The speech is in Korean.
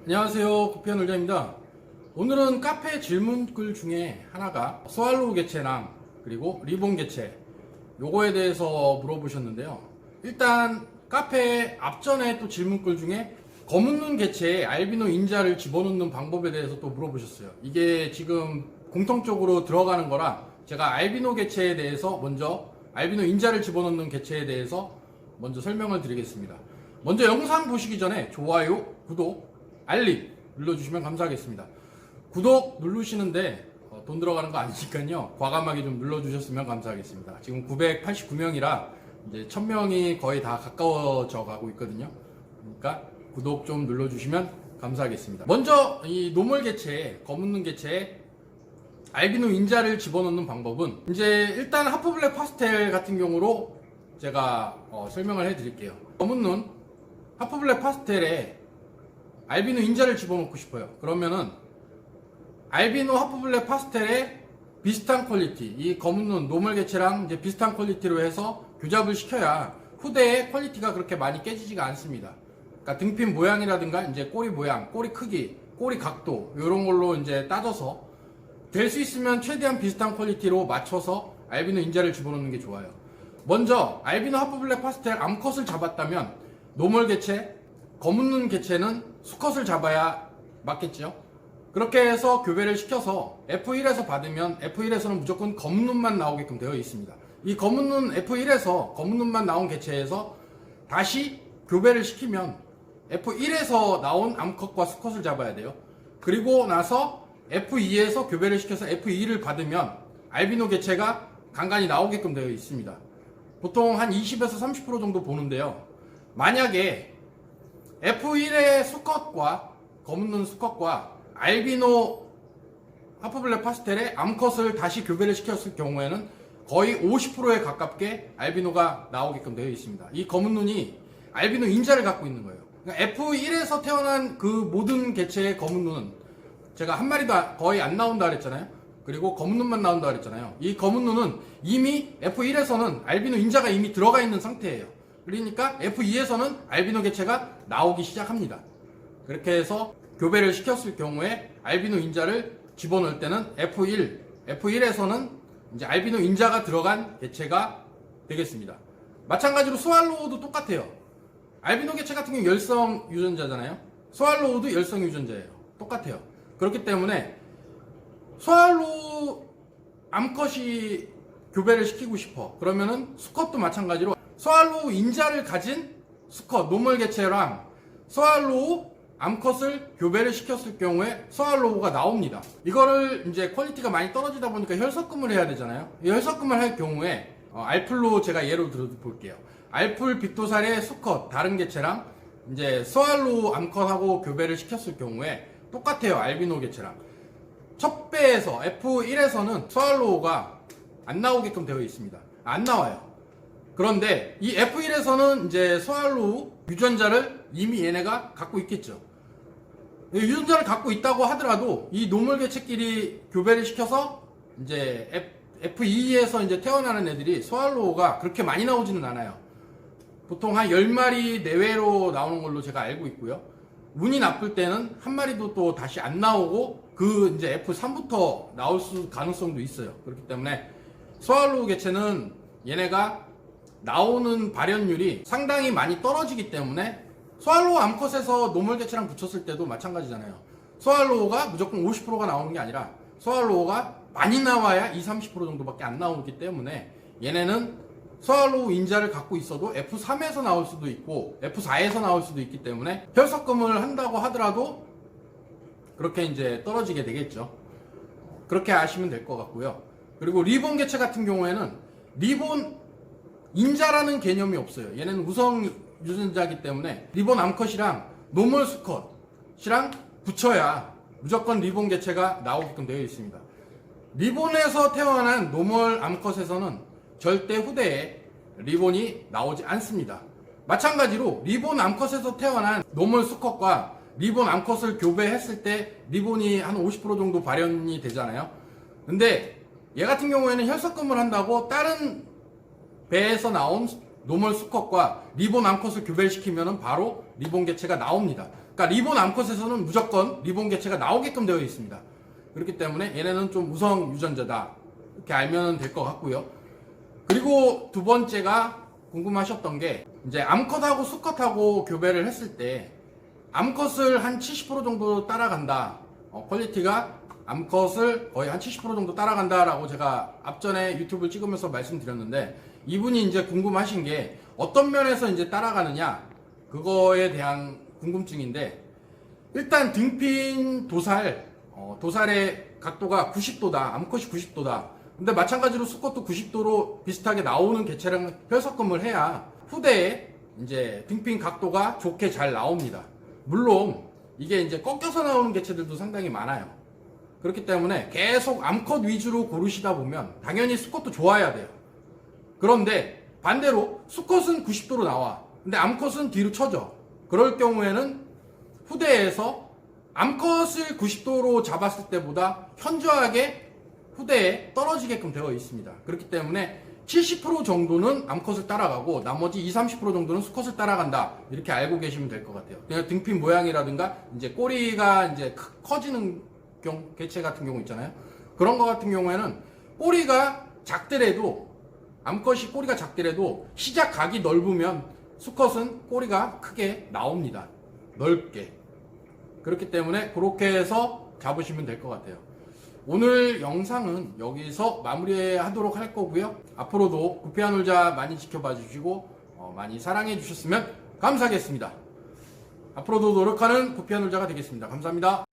안녕하세요, 코피아 놀자입니다. 오늘은 카페 질문글 중에 하나가 스왈로우 개체랑 그리고 리본 개체 요거에 대해서 물어보셨는데요. 일단 카페 앞전에 또 질문글 중에 검은 눈 개체에 알비노 인자를 집어넣는 방법에 대해서 또 물어보셨어요. 이게 지금 공통적으로 들어가는 거라 제가 알비노 개체에 대해서 먼저 알비노 인자를 집어넣는 개체에 대해서 먼저 설명을 드리겠습니다. 먼저 영상 보시기 전에 좋아요, 구독, 알림 눌러주시면 감사하겠습니다. 구독 누르시는데 돈 들어가는 거 아니니까요. 과감하게 좀 눌러주셨으면 감사하겠습니다. 지금 989명이라 이제 1000명이 거의 다 가까워져 가고 있거든요. 그러니까 구독 좀 눌러주시면 감사하겠습니다. 먼저 이 노멀 개체에 검은 눈 개체에 알비노 인자를 집어넣는 방법은 이제 일단 하프블랙 파스텔 같은 경우로 제가 설명을 해드릴게요. 검은 눈 하프블랙 파스텔에 알비노 인자를 집어넣고 싶어요. 그러면은 알비노 하프블랙 파스텔에 비슷한 퀄리티, 이 검은 눈 노멀 개체랑 이제 비슷한 퀄리티로 해서 교잡을 시켜야 후대의 퀄리티가 그렇게 많이 깨지지가 않습니다. 그러니까 등핀 모양이라든가 이제 꼬리 모양, 꼬리 크기, 꼬리 각도 이런 걸로 이제 따져서 될 수 있으면 최대한 비슷한 퀄리티로 맞춰서 알비노 인자를 집어넣는 게 좋아요. 먼저 알비노 하프블랙 파스텔 암컷을 잡았다면 노멀 개체, 검은 눈 개체는 수컷을 잡아야 맞겠죠. 그렇게 해서 교배를 시켜서 F1에서 받으면 F1에서는 무조건 검은 눈만 나오게끔 되어 있습니다. 이 검은 눈 F1에서 검은 눈만 나온 개체에서 다시 교배를 시키면 F1에서 나온 암컷과 수컷을 잡아야 돼요. 그리고 나서 F2에서 교배를 시켜서 F2를 받으면 알비노 개체가 간간히 나오게끔 되어 있습니다. 보통 한 20에서 30% 정도 보는데요. 만약에 F1의 수컷과 검은 눈 수컷과 알비노 하프블랙 파스텔의 암컷을 다시 교배를 시켰을 경우에는 거의 50%에 가깝게 알비노가 나오게끔 되어 있습니다. 이 검은 눈이 알비노 인자를 갖고 있는 거예요. 그러니까 F1에서 태어난 그 모든 개체의 검은 눈은 제가 한 마리도 거의 안 나온다 그랬잖아요. 그리고 검은 눈만 나온다 그랬잖아요. 이 검은 눈은 이미 F1에서는 알비노 인자가 이미 들어가 있는 상태예요. 그러니까 F2에서는 알비노 개체가 나오기 시작합니다. 그렇게 해서 교배를 시켰을 경우에 알비노 인자를 집어넣을 때는 F1에서는 이제 알비노 인자가 들어간 개체가 되겠습니다. 마찬가지로 스왈로우도 똑같아요. 알비노 개체 같은 경우 열성 유전자잖아요. 스왈로우도 열성 유전자예요. 똑같아요. 그렇기 때문에 스왈로우 암컷이 교배를 시키고 싶어. 그러면은 수컷도 마찬가지로 스왈로우 인자를 가진 수컷 노멀 개체랑 스왈로우 암컷을 교배를 시켰을 경우에 스왈로우가 나옵니다. 이거를 이제 퀄리티가 많이 떨어지다 보니까 혈섞음을 해야 되잖아요. 이 혈섞음을 할 경우에 알풀로 제가 예를 들어 볼게요. 알풀 빅도살의 수컷 다른 개체랑 이제 스왈로우 암컷하고 교배를 시켰을 경우에 똑같아요. 알비노 개체랑 첫 배에서 F1에서는 스왈로우가 안 나오게끔 되어 있습니다. 안 나와요. 그런데 이 F1에서는 이제 스왈로우 유전자를 이미 얘네가 갖고 있겠죠. 유전자를 갖고 있다고 하더라도 이 노멀 개체끼리 교배를 시켜서 이제 F2에서 이제 태어나는 애들이 스왈로우가 그렇게 많이 나오지는 않아요. 보통 한 10마리 내외로 나오는 걸로 제가 알고 있고요. 운이 나쁠 때는 한 마리도 또 다시 안 나오고 그 이제 F3부터 나올 가능성도 있어요. 그렇기 때문에 스왈로우 개체는 얘네가 나오는 발현율이 상당히 많이 떨어지기 때문에 스왈로우 암컷에서 노멀 개체랑 붙였을 때도 마찬가지잖아요. 스왈로우가 무조건 50%가 나오는 게 아니라 스왈로우가 많이 나와야 20, 30% 정도밖에 안 나오기 때문에 얘네는 스왈로우 인자를 갖고 있어도 F3에서 나올 수도 있고 F4에서 나올 수도 있기 때문에 혈섞음을 한다고 하더라도 그렇게 이제 떨어지게 되겠죠. 그렇게 아시면 될 것 같고요. 그리고 리본 개체 같은 경우에는 리본 인자라는 개념이 없어요. 얘네는 우성 유전자이기 때문에 리본 암컷이랑 노멀 수컷이랑 붙여야 무조건 리본 개체가 나오게끔 되어 있습니다. 리본에서 태어난 노멀 암컷에서는 절대 후대에 리본이 나오지 않습니다. 마찬가지로 리본 암컷에서 태어난 노멀 수컷과 리본 암컷을 교배했을 때 리본이 한 50% 정도 발현이 되잖아요. 근데 얘 같은 경우에는 혈섞음을 한다고 다른 배에서 나온 노멀 수컷과 리본 암컷을 교배시키면 바로 리본 개체가 나옵니다. 그러니까 리본 암컷에서는 무조건 리본 개체가 나오게끔 되어 있습니다. 그렇기 때문에 얘네는 좀 우성 유전자다, 이렇게 알면 될 것 같고요. 그리고 두 번째가 궁금하셨던 게, 이제 암컷하고 수컷하고 교배를 했을 때 암컷을 한 70% 정도 따라간다, 퀄리티가 암컷을 거의 한 70% 정도 따라간다라고 제가 앞전에 유튜브를 찍으면서 말씀드렸는데, 이분이 이제 궁금하신 게 어떤 면에서 이제 따라가느냐, 그거에 대한 궁금증인데, 일단 등핀 도살의 각도가 90도다, 암컷이 90도다. 근데 마찬가지로 수컷도 90도로 비슷하게 나오는 개체랑 혈섞음을 해야 후대에 이제 등핀 각도가 좋게 잘 나옵니다. 물론 이게 이제 꺾여서 나오는 개체들도 상당히 많아요. 그렇기 때문에 계속 암컷 위주로 고르시다 보면 당연히 수컷도 좋아야 돼요. 그런데 반대로 수컷은 90도로 나와. 근데 암컷은 뒤로 쳐져. 그럴 경우에는 후대에서 암컷을 90도로 잡았을 때보다 현저하게 후대에 떨어지게끔 되어 있습니다. 그렇기 때문에 70% 정도는 암컷을 따라가고 나머지 20, 30% 정도는 수컷을 따라간다, 이렇게 알고 계시면 될 것 같아요. 그냥 등핀 모양이라든가 이제 꼬리가 이제 커지는 개체 같은 경우 있잖아요. 그런 거 같은 경우에는 꼬리가 작더라도, 암컷이 꼬리가 작더라도 시작 각이 넓으면 수컷은 꼬리가 크게 나옵니다. 넓게. 그렇기 때문에 그렇게 해서 잡으시면 될 것 같아요. 오늘 영상은 여기서 마무리하도록 할 거고요. 앞으로도 구피한 놀자 많이 지켜봐 주시고 많이 사랑해 주셨으면 감사하겠습니다. 앞으로도 노력하는 구피한 놀자가 되겠습니다. 감사합니다.